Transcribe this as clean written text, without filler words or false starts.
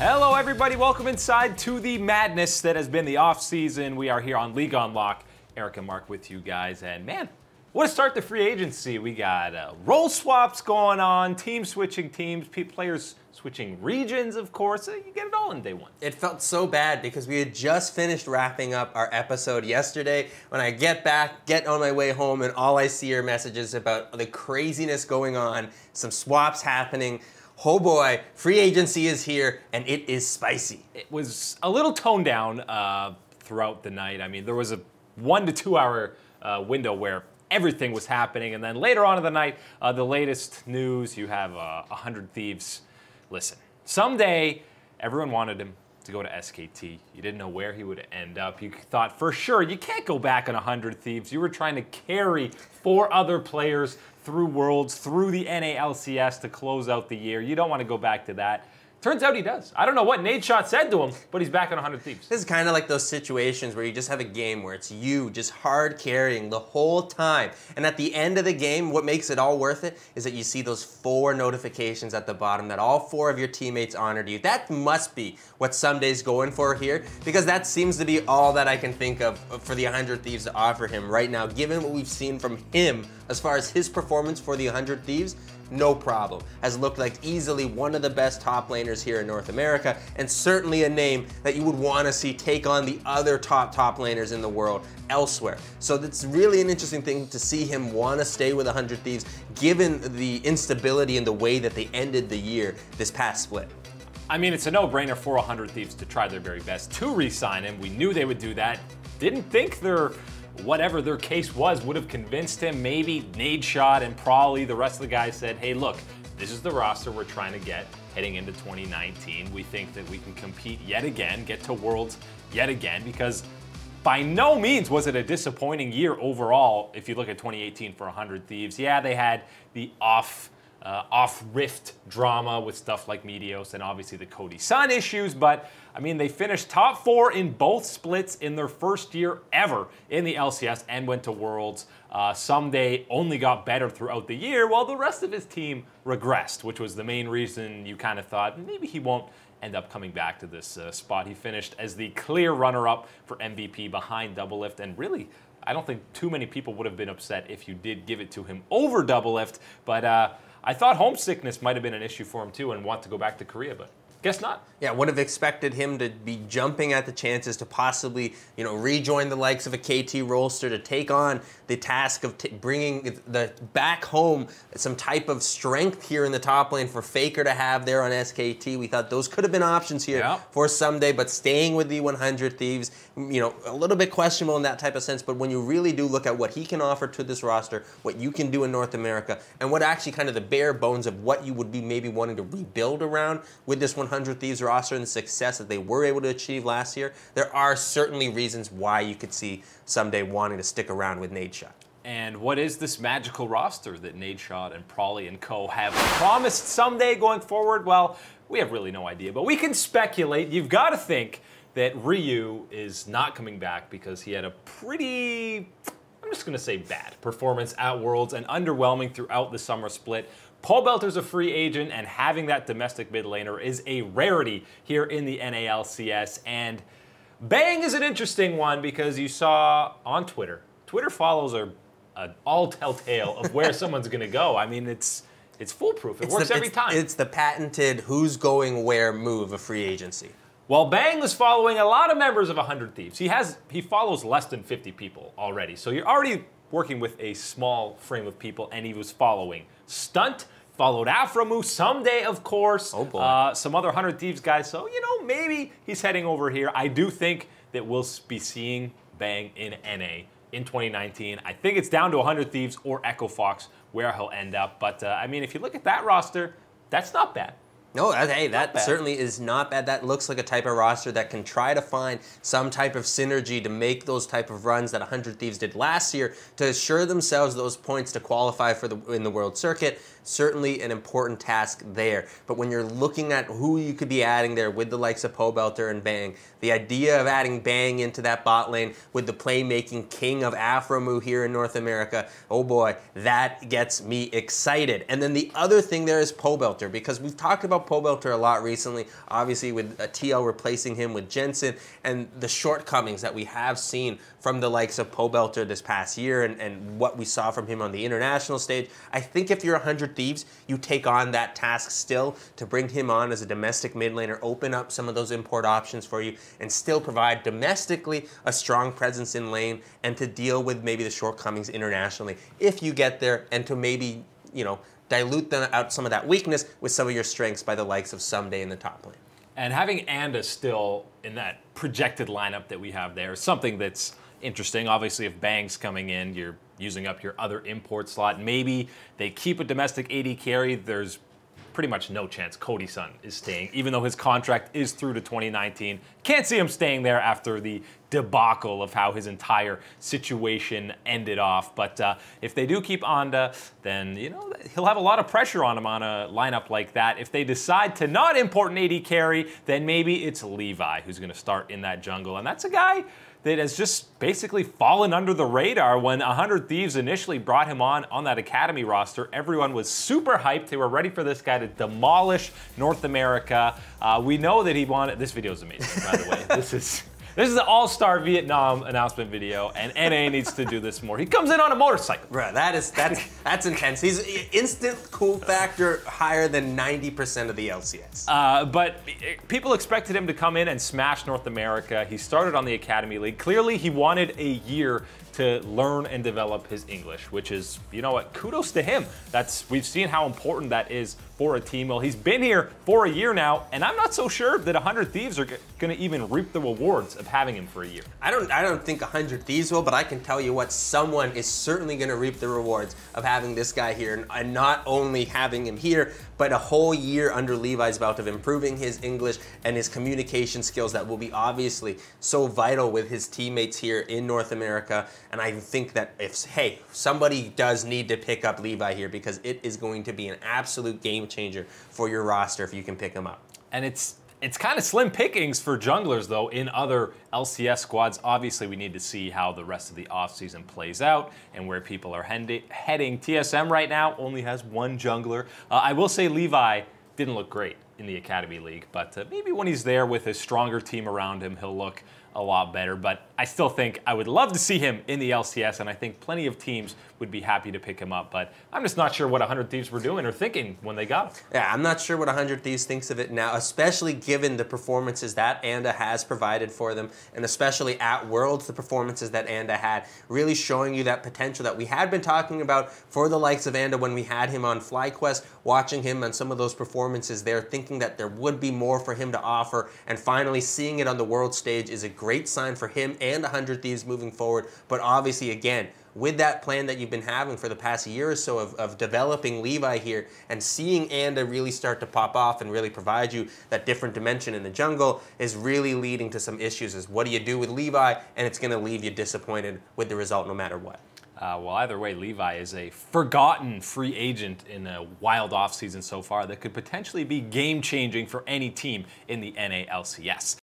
Hello everybody, welcome inside to the madness that has been the off-season. We are here on League on Lock. Eric and Mark with you guys, and man, what a start to free agency. We got role swaps going on, teams switching teams, players switching regions, of course. You get it all in day one. It felt so bad because we had just finished wrapping up our episode yesterday. When I get on my way home, and all I see are messages about the craziness going on, some swaps happening. Oh boy, free agency is here, and it is spicy. It was a little toned down throughout the night. I mean, there was a 1 to 2 hour window where everything was happening, and then later on in the night, the latest news, you have 100 Thieves. Listen, someday everyone wanted him to go to SKT. You didn't know where he would end up. You thought for sure you can't go back on 100 Thieves. You were trying to carry 4 other players through Worlds, through the NALCS to close out the year. You don't want to go back to that. Turns out he does. I don't know what Nadeshot said to him, but he's back on 100 Thieves. This is kind of like those situations where you just have a game where it's you just hard carrying the whole time. And at the end of the game, what makes it all worth it is that you see those 4 notifications at the bottom that all 4 of your teammates honored you. That must be what Ssumday's going for here, because that seems to be all that I can think of for the 100 Thieves to offer him right now, given what we've seen from him as far as his performance for the 100 Thieves. No problem. Has looked like easily one of the best top laners here in North America, and certainly a name that you would want to see take on the other top laners in the world elsewhere. So that's really an interesting thing to see him want to stay with 100 Thieves, given the instability and the way that they ended the year this past split. I mean, it's a no-brainer for 100 Thieves to try their very best to re-sign him. We knew they would do that. Didn't think whatever their case was would have convinced him. Maybe Nadeshot and probably the rest of the guys said, hey, look, this is the roster we're trying to get heading into 2019. We think that we can compete yet again, get to Worlds yet again, because by no means was it a disappointing year overall. If you look at 2018 for 100 Thieves, yeah, they had the off-rift drama with stuff like Meteos and obviously the Cody Sun issues, but I mean, they finished top 4 in both splits in their first year ever in the LCS and went to Worlds. Ssumday only got better throughout the year while the rest of his team regressed, which was the main reason you kind of thought maybe he won't end up coming back to this spot. He finished as the clear runner-up for MVP behind Doublelift, and really, I don't think too many people would have been upset if you did give it to him over Doublelift, but I thought homesickness might have been an issue for him too and want to go back to Korea, but guess not. Yeah, would have expected him to be jumping at the chances to possibly, rejoin the likes of a KT Rolster, to take on the task of bringing back home some type of strength here in the top lane for Faker to have there on SKT. We thought those could have been options here for Ssumday, but staying with the 100 Thieves, a little bit questionable in that type of sense, but when you really do look at what he can offer to this roster, what you can do in North America, and what actually kind of the bare bones of what you would be maybe wanting to rebuild around with this 100 Thieves roster and the success that they were able to achieve last year, there are certainly reasons why you could see Ssumday wanting to stick around with Nadeshot. And what is this magical roster that Nadeshot and Prawley and co have promised Ssumday going forward? Well, we have really no idea, but we can speculate. You've got to think that Ryu is not coming back because he had a pretty, I'm just going to say bad performance at Worlds and underwhelming throughout the summer split. Pobelter's a free agent, and having that domestic mid laner is a rarity here in the NALCS. And Bang is an interesting one because you saw on Twitter follows are an all-tell tale of where someone's going to go. I mean, it's foolproof. It works every time. It's the patented who's going where move of free agency. Well, Bang is following a lot of members of 100 Thieves. He follows less than 50 people already. So you're already working with a small frame of people, and he was following Stunt, followed Aframu, Ssumday, of course, some other 100 Thieves guys. So, maybe he's heading over here. I do think that we'll be seeing Bang in NA in 2019. I think it's down to 100 Thieves or Echo Fox where he'll end up. But, I mean, if you look at that roster, that's not bad. No, hey, that certainly is not bad. That looks like a type of roster that can try to find some type of synergy to make those type of runs that 100 Thieves did last year to assure themselves those points to qualify for in the World Circuit. Certainly an important task there. But when you're looking at who you could be adding there with the likes of Pobelter and Bang, the idea of adding Bang into that bot lane with the playmaking king of Aframu here in North America, oh boy, that gets me excited. And then the other thing there is Pobelter, because we've talked about Pobelter a lot recently, obviously with TL replacing him with Jensen, and the shortcomings that we have seen from the likes of Pobelter this past year and what we saw from him on the international stage. I think if you're 100 Thieves, you take on that task still to bring him on as a domestic mid laner, open up some of those import options for you, and still provide domestically a strong presence in lane, and to deal with maybe the shortcomings internationally if you get there, and to maybe, you know, dilute out some of that weakness with some of your strengths by the likes of Ssumday in the top lane. And having Anda still in that projected lineup that we have there is something that's interesting. Obviously, if Bang's coming in, you're using up your other import slot. Maybe they keep a domestic AD carry. There's pretty much no chance Cody's son is staying, even though his contract is through to 2019. Can't see him staying there after the debacle of how his entire situation ended off. But if they do keep Anda, then, you know, he'll have a lot of pressure on him on a lineup like that. If they decide to not import an AD carry, then maybe it's Levi who's going to start in that jungle. And that's a guy that has just basically fallen under the radar. When 100 Thieves initially brought him on that academy roster, everyone was super hyped. They were ready for this guy to demolish North America. We know that he wanted, this video is amazing, by the way. This is the All-Star Vietnam announcement video, and NA needs to do this more. He comes in on a motorcycle. Bro, that's intense. He's instant cool factor higher than 90% of the LCS. But people expected him to come in and smash North America. He started on the Academy League. Clearly, he wanted a year to learn and develop his English, which is, you know what, kudos to him. We've seen how important that is for a team. Well, he's been here for a year now, and I'm not so sure that 100 Thieves are going to even reap the rewards of having him for a year. I don't think 100 Thieves will, but I can tell you what, someone is certainly going to reap the rewards of having this guy here, and not only having him here, but a whole year under Levi's belt of improving his English and his communication skills that will be obviously so vital with his teammates here in North America. And I think that hey, somebody does need to pick up Levi here, because it is going to be an absolute game changer for your roster if you can pick him up. And it's kind of slim pickings for junglers, though, in other LCS squads. Obviously, we need to see how the rest of the offseason plays out and where people are heading. TSM right now only has one jungler. I will say Levi didn't look great in the Academy League, but maybe when he's there with a stronger team around him, he'll look a lot better. But I still think I would love to see him in the LCS, and I think plenty of teams would be happy to pick him up. But I'm just not sure what 100 Thieves were doing or thinking when they got him. Yeah, I'm not sure what 100 Thieves thinks of it now, especially given the performances that Anda has provided for them, and especially at Worlds, the performances that Anda had, really showing you that potential that we had been talking about for the likes of Anda when we had him on FlyQuest, watching him on some of those performances there, thinking that there would be more for him to offer, and finally seeing it on the world stage is a great sign for him and 100 Thieves moving forward. But obviously, again, with that plan that you've been having for the past year or so of developing Levi here and seeing Anda really start to pop off and really provide you that different dimension in the jungle is really leading to some issues. Is what do you do with Levi? And it's going to leave you disappointed with the result no matter what. Well, either way, Levi is a forgotten free agent in a wild offseason so far that could potentially be game-changing for any team in the NA LCS.